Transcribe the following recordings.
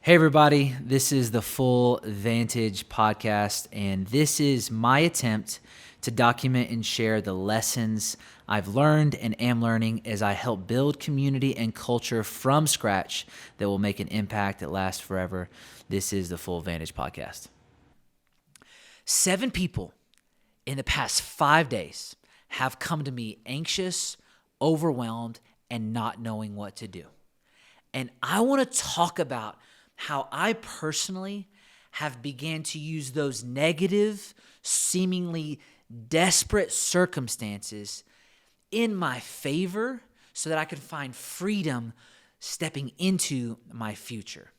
Hey, everybody, this is the Full Vantage podcast, and this is my attempt to document and share the lessons I've learned and am learning as I help build community and culture from scratch that will make an impact that lasts forever. This is the Full Vantage podcast. 7 people in the past 5 days have come to me anxious, overwhelmed, and not knowing what to do. And I want to talk about how I personally have began to use those negative, seemingly desperate circumstances in my favor so that I can find freedom stepping into my future.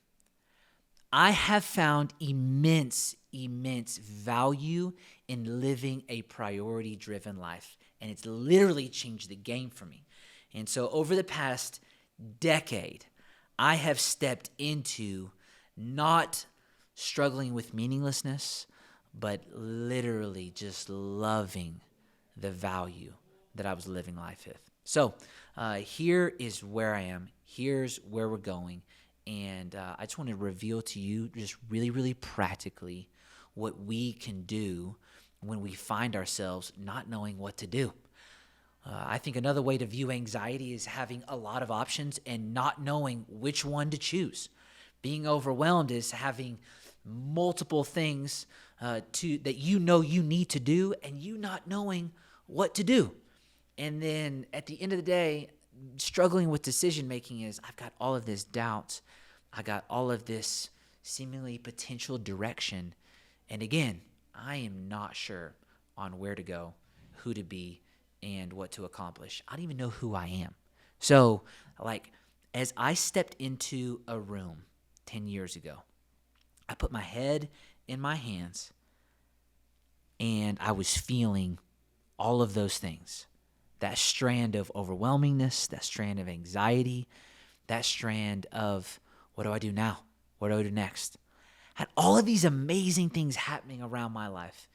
I have found immense value in living a priority-driven life, and it's literally changed the game for me. And so over the past decade, I have stepped into not struggling with meaninglessness, but literally just loving the value that I was living life with. So here is where I am. Here's where we're going. And I just want to reveal to you just really practically what we can do when we find ourselves not knowing what to do. I think another way to view anxiety is having a lot of options and not knowing which one to choose. Being overwhelmed is having multiple things that you know you need to do and you not knowing what to do. And then at the end of the day, struggling with decision making is I've got all of this doubt. I got all of this seemingly potential direction. And again, I am not sure on where to go, who to be, and what to accomplish. I don't even know who I am. So, as I stepped into a room 10 years ago, I put my head in my hands, and I was feeling all of those things. That strand of overwhelmingness, that strand of anxiety, that strand of, what do I do now? What do I do next? Had all of these amazing things happening around my life.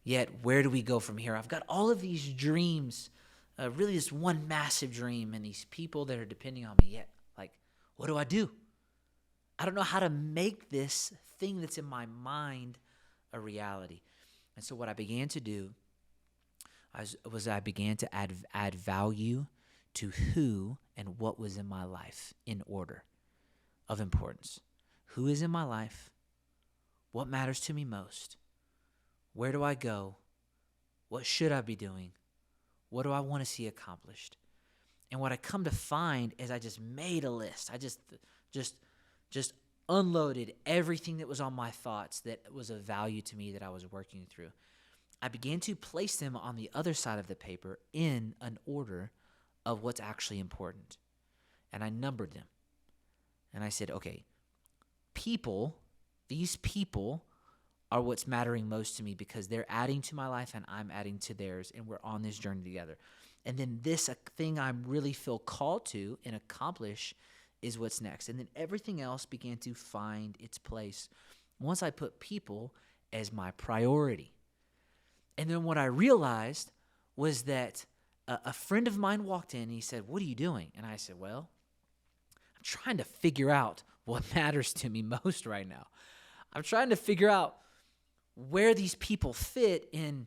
Yet, where do we go from here? I've got all of these dreams, really this one massive dream, and these people that are depending on me. Yet, what do I do? I don't know how to make this thing that's in my mind a reality. And so what I began to do was I began to add value to who and what was in my life in order of importance. Who is in my life? What matters to me most? Where do I go? What should I be doing? What do I want to see accomplished? And what I come to find is I just made a list. I just unloaded everything that was on my thoughts that was of value to me that I was working through. I began to place them on the other side of the paper in an order of what's actually important. And I numbered them. And I said, okay, these people are what's mattering most to me because they're adding to my life and I'm adding to theirs, and we're on this journey together. And then this thing I really feel called to and accomplish is what's next. And then everything else began to find its place once I put people as my priority. And then what I realized was that a friend of mine walked in and he said, "What are you doing?" And I said, "Well, I'm trying to figure out what matters to me most right now. I'm trying to figure out where these people fit in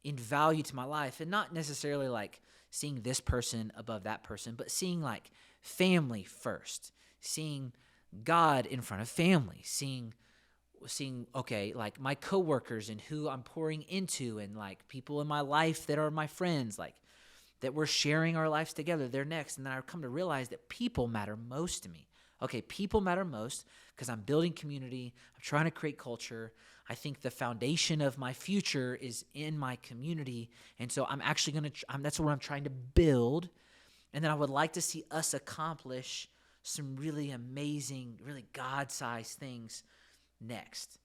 value to my life, and not necessarily seeing this person above that person, but seeing family first, seeing God in front of family, seeing okay, my coworkers and who I'm pouring into, and people in my life that are my friends, that we're sharing our lives together. They're next. And then I come to realize that people matter most to me. Okay, people matter most because I'm building community. I'm trying to create culture. I think the foundation of my future is in my community. And so I'm actually that's what I'm trying to build. And then I would like to see us accomplish some really amazing, really God-sized things next.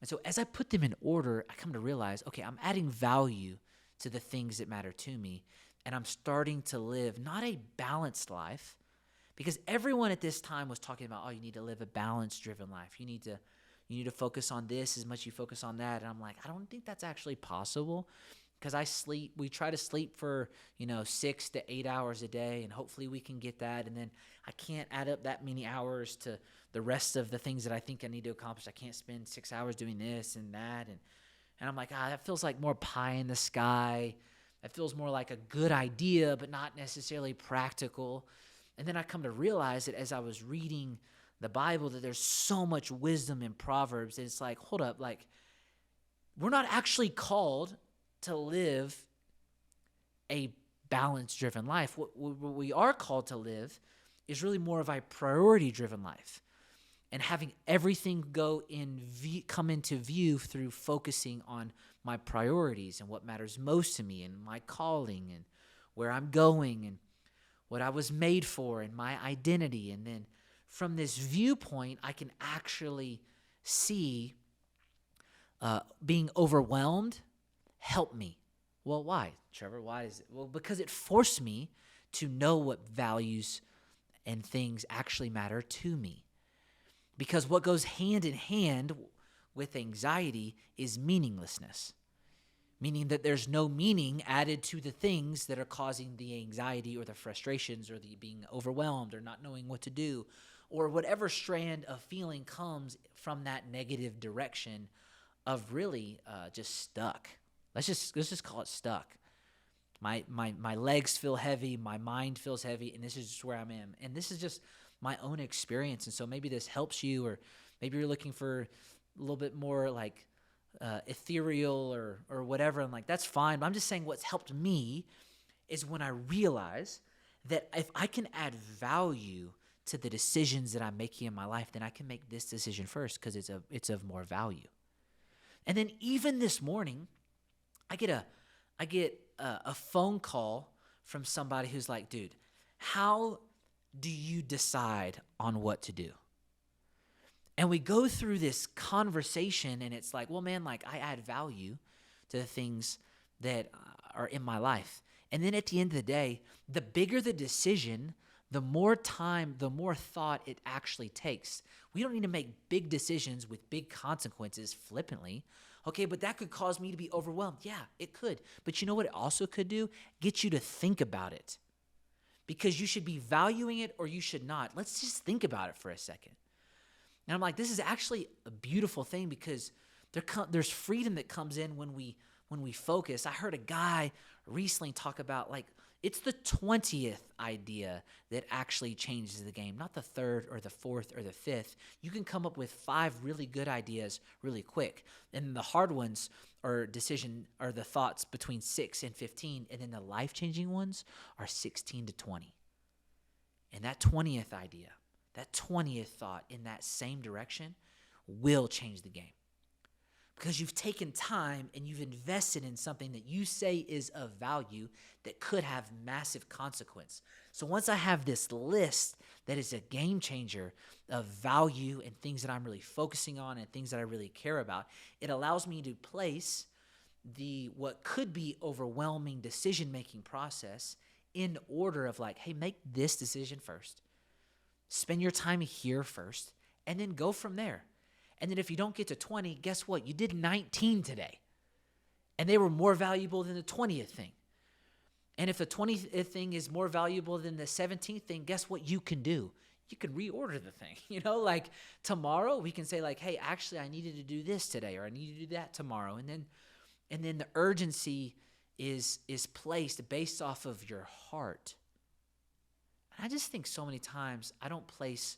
And so as I put them in order, I come to realize, okay, I'm adding value to the things that matter to me. And I'm starting to live not a balanced life, because everyone at this time was talking about, oh, you need to live a balance-driven life. You need to focus on this as much as you focus on that. And I'm like, I don't think that's actually possible, because we try to sleep for, 6 to 8 hours a day, and hopefully we can get that. And then I can't add up that many hours to the rest of the things that I think I need to accomplish. I can't spend 6 hours doing this and that. And I'm like, that feels like more pie in the sky. That feels more like a good idea, but not necessarily practical. And then I come to realize that as I was reading the Bible, that there's so much wisdom in Proverbs. And it's like, hold up, like, we're not actually called to live a balance-driven life. What we are called to live is really more of a priority-driven life, and having everything come into view through focusing on my priorities and what matters most to me and my calling and where I'm going and what I was made for and my identity. And then from this viewpoint, I can actually see being overwhelmed help me. Well, why, Trevor? Why is it? Well, because it forced me to know what values and things actually matter to me. Because what goes hand in hand with anxiety is meaninglessness, meaning that there's no meaning added to the things that are causing the anxiety or the frustrations or the being overwhelmed or not knowing what to do, or whatever strand of feeling comes from that negative direction of really just stuck. Let's just call it stuck. My legs feel heavy, my mind feels heavy, and this is just where I am. And this is just my own experience. And so maybe this helps you, or maybe you're looking for a little bit more like ethereal or whatever. I'm like, that's fine. But I'm just saying what's helped me is when I realize that if I can add value to the decisions that I'm making in my life, then I can make this decision first because it's of more value. And then even this morning, I get a phone call from somebody who's like, dude, how do you decide on what to do? And we go through this conversation, and it's like, well, man, like I add value to the things that are in my life. And then at the end of the day, the bigger the decision, the more time, the more thought it actually takes. We don't need to make big decisions with big consequences flippantly. Okay, but that could cause me to be overwhelmed. Yeah, it could. But you know what it also could do? Get you to think about it. Because you should be valuing it or you should not. Let's just think about it for a second. And I'm like, this is actually a beautiful thing because there's freedom that comes in when we focus. I heard a guy recently talk about like it's the 20th idea that actually changes the game, not the third or the fourth or the fifth. You can come up with 5 really good ideas really quick. And the hard ones are the thoughts between 6 and 15. And then the life-changing ones are 16 to 20. And that 20th idea, that 20th thought in that same direction will change the game. Because you've taken time and you've invested in something that you say is of value that could have massive consequence. So once I have this list that is a game changer of value and things that I'm really focusing on and things that I really care about, it allows me to place what could be overwhelming decision-making process in order of like, hey, make this decision first. Spend your time here first, and then go from there. And then if you don't get to 20, guess what? You did 19 today. And they were more valuable than the 20th thing. And if the 20th thing is more valuable than the 17th thing, guess what you can do? You can reorder the thing. Like tomorrow we can say like, hey, actually I needed to do this today, or I need to do that tomorrow. And then the urgency is placed based off of your heart. And I just think so many times I don't place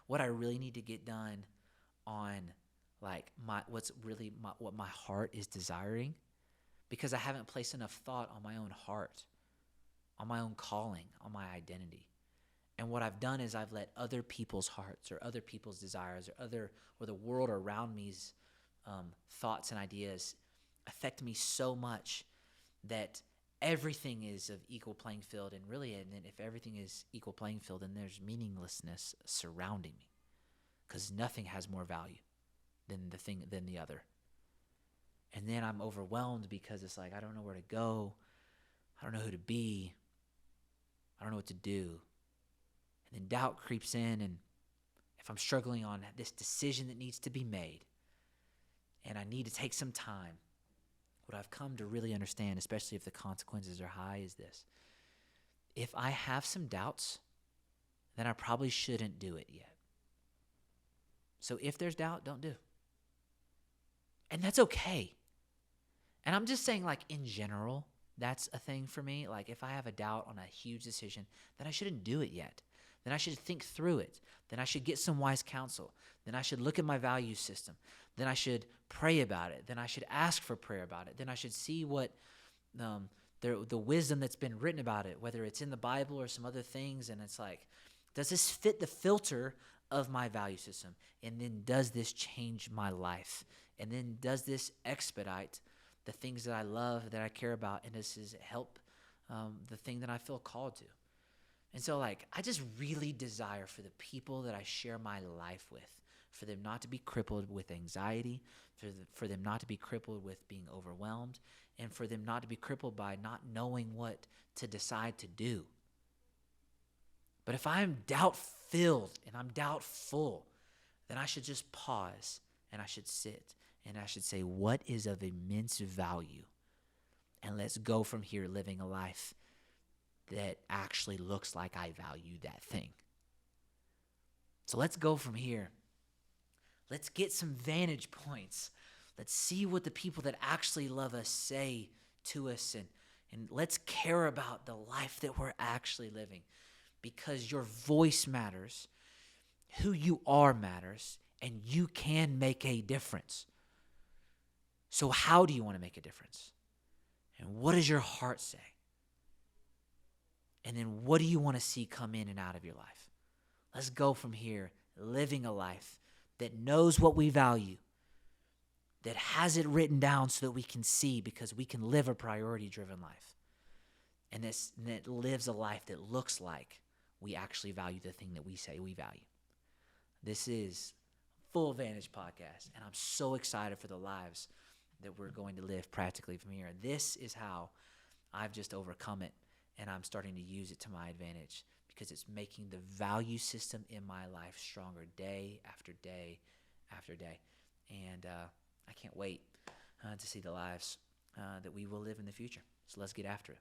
what I really need to get done on like what my heart is desiring, because I haven't placed enough thought on my own heart, on my own calling, on my identity. And what I've done is I've let other people's hearts or other people's desires or the world around me's thoughts and ideas affect me so much that everything is of equal playing field. And then if everything is equal playing field, then there's meaninglessness surrounding me. Because nothing has more value than the other. And then I'm overwhelmed because it's like, I don't know where to go. I don't know who to be. I don't know what to do. And then doubt creeps in, and if I'm struggling on this decision that needs to be made, and I need to take some time what I've come to really understand, especially if the consequences are high, is this. If I have some doubts, then I probably shouldn't do it yet. So if there's doubt, don't do. And that's okay. And I'm just saying, like, in general, that's a thing for me. Like, if I have a doubt on a huge decision, then I shouldn't do it yet. Then I should think through it. Then I should get some wise counsel. Then I should look at my value system. Then I should pray about it. Then I should ask for prayer about it. Then I should see what the wisdom that's been written about it, whether it's in the Bible or some other things. And it's like, does this fit the filter of my value system? And then does this change my life? And then does this expedite the things that I love, that I care about? And does this help the thing that I feel called to? And so, like, I just really desire for the people that I share my life with, for them not to be crippled with anxiety, for them not to be crippled with being overwhelmed, and for them not to be crippled by not knowing what to decide to do. But if I'm doubt-filled and I'm doubtful, then I should just pause and I should sit and I should say, what is of immense value? And let's go from here living a life that actually looks like I value that thing. So let's go from here. Let's get some vantage points. Let's see what the people that actually love us say to us, and let's care about the life that we're actually living, because your voice matters, who you are matters, and you can make a difference. So how do you want to make a difference? And what does your heart say? And then what do you want to see come in and out of your life? Let's go from here living a life that knows what we value, that has it written down so that we can see, because we can live a priority-driven life. And that lives a life that looks like we actually value the thing that we say we value. This is Full Vantage Podcast, and I'm so excited for the lives that we're going to live practically from here. This is how I've just overcome it. And I'm starting to use it to my advantage, because it's making the value system in my life stronger day after day after day. And I can't wait to see the lives that we will live in the future. So let's get after it.